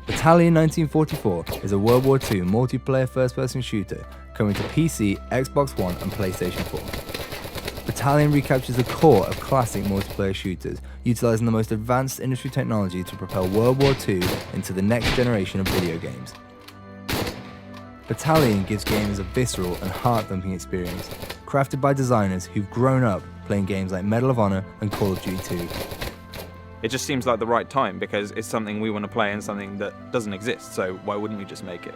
Battalion 1944 is a World War II multiplayer first-person shooter coming to PC, Xbox One and PlayStation 4. Battalion recaptures the core of classic multiplayer shooters, utilising the most advanced industry technology to propel World War II into the next generation of video games. Battalion gives gamers a visceral and heart-thumping experience, crafted by designers who've grown up playing games like Medal of Honor and Call of Duty 2. It just seems like the right time because it's something we want to play and something that doesn't exist, so why wouldn't we just make it?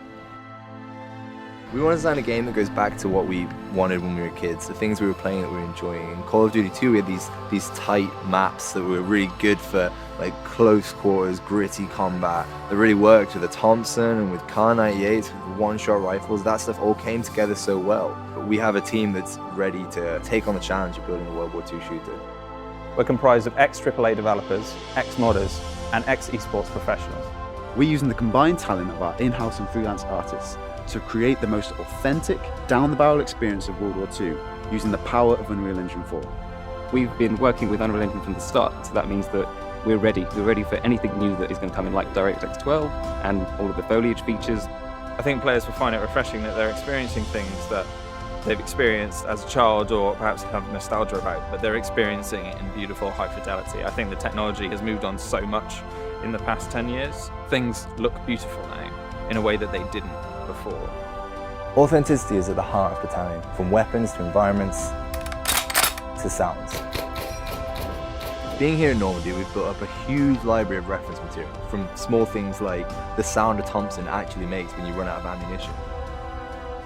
We want to design a game that goes back to what we wanted when we were kids, the things we were playing that we were enjoying. In Call of Duty 2 we had these tight maps that were really good for like close quarters, gritty combat, that really worked with the Thompson and with Kar 98s, with one-shot rifles. That stuff all came together so well. But we have a team that's ready to take on the challenge of building a World War II shooter. We're comprised of ex-AAA developers, ex-modders, and ex-esports professionals. We're using the combined talent of our in-house and freelance artists to create the most authentic, down-the-barrel experience of World War II using the power of Unreal Engine 4. We've been working with Unreal Engine from the start, so that means that we're ready. We're ready for anything new that is going to come in, like DirectX 12 and all of the foliage features. I think players will find it refreshing that they're experiencing things that they've experienced as a child or perhaps have nostalgia about, but they're experiencing it in beautiful high fidelity. I think the technology has moved on so much in the past 10 years. Things look beautiful now in a way that they didn't before. Authenticity is at the heart of Battalion, from weapons to environments to sounds. Being here in Normandy, we've built up a huge library of reference material, from small things like the sound a Thompson actually makes when you run out of ammunition,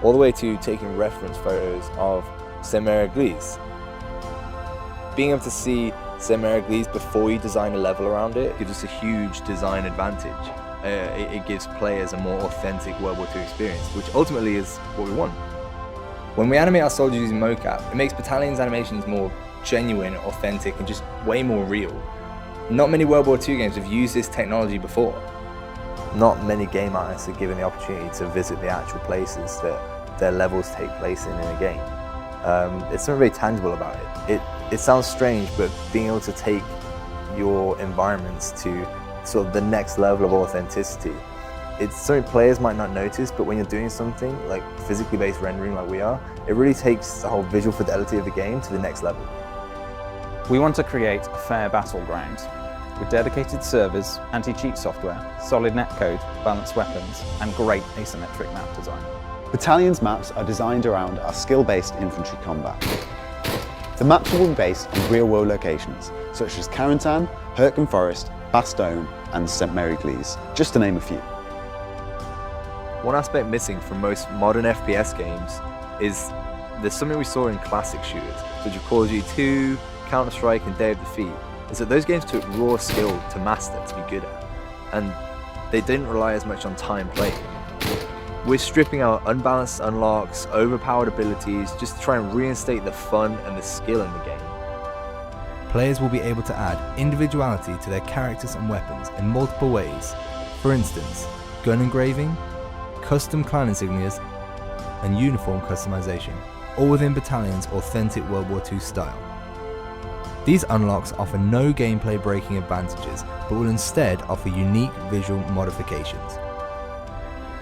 all the way to taking reference photos of Saint-Mère-Église. Being able to see Saint-Mère-Église before you design a level around it gives us a huge design advantage. It gives players a more authentic World War II experience, which ultimately is what we want. When we animate our soldiers using mocap, it makes Battalion's animations more genuine, authentic, and just way more real. Not many World War II games have used this technology before. Not many game artists are given the opportunity to visit the actual places that their levels take place in a game. It's something very tangible about it. It sounds strange, but being able to take your environments to sort of the next level of authenticity, it's something players might not notice, but when you're doing something like physically based rendering like we are, it really takes the whole visual fidelity of the game to the next level. We want to create a fair battleground with dedicated servers, anti-cheat software, solid netcode, balanced weapons, and great asymmetric map design. Battalion's maps are designed around our skill-based infantry combat. The maps will be based on real-world locations, such as Carentan, Hurtgen Forest, Bastogne, and Saint-Mère-Église, just to name a few. One aspect missing from most modern FPS games is there's something we saw in classic shooters, such as Call of Duty 2, Counter-Strike, and Day of Defeat, is that those games took raw skill to master, to be good at, and they didn't rely as much on time playing. We're stripping out unbalanced unlocks, overpowered abilities, just to try and reinstate the fun and the skill in the game. Players will be able to add individuality to their characters and weapons in multiple ways. For instance, gun engraving, custom clan insignias, and uniform customization, all within Battalion's authentic World War II style. These unlocks offer no gameplay breaking advantages, but will instead offer unique visual modifications.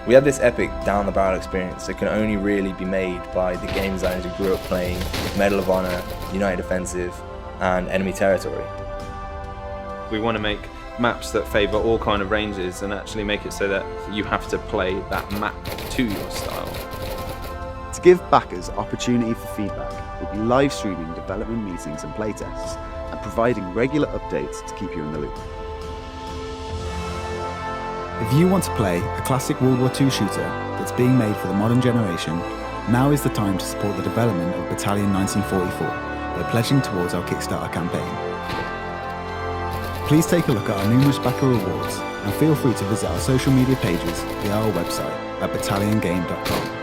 We have this epic down-the-barrel experience that can only really be made by the game designers who grew up playing Medal of Honor, United Offensive, and Enemy Territory. We want to make maps that favour all kind of ranges and actually make it so that you have to play that map to your style. To give backers opportunity for feedback, we'll be live streaming development meetings and playtests, and providing regular updates to keep you in the loop. If you want to play a classic World War II shooter that's being made for the modern generation, now is the time to support the development of Battalion 1944 by pledging towards our Kickstarter campaign. Please take a look at our numerous backer rewards and feel free to visit our social media pages via our website at battalionGame.com.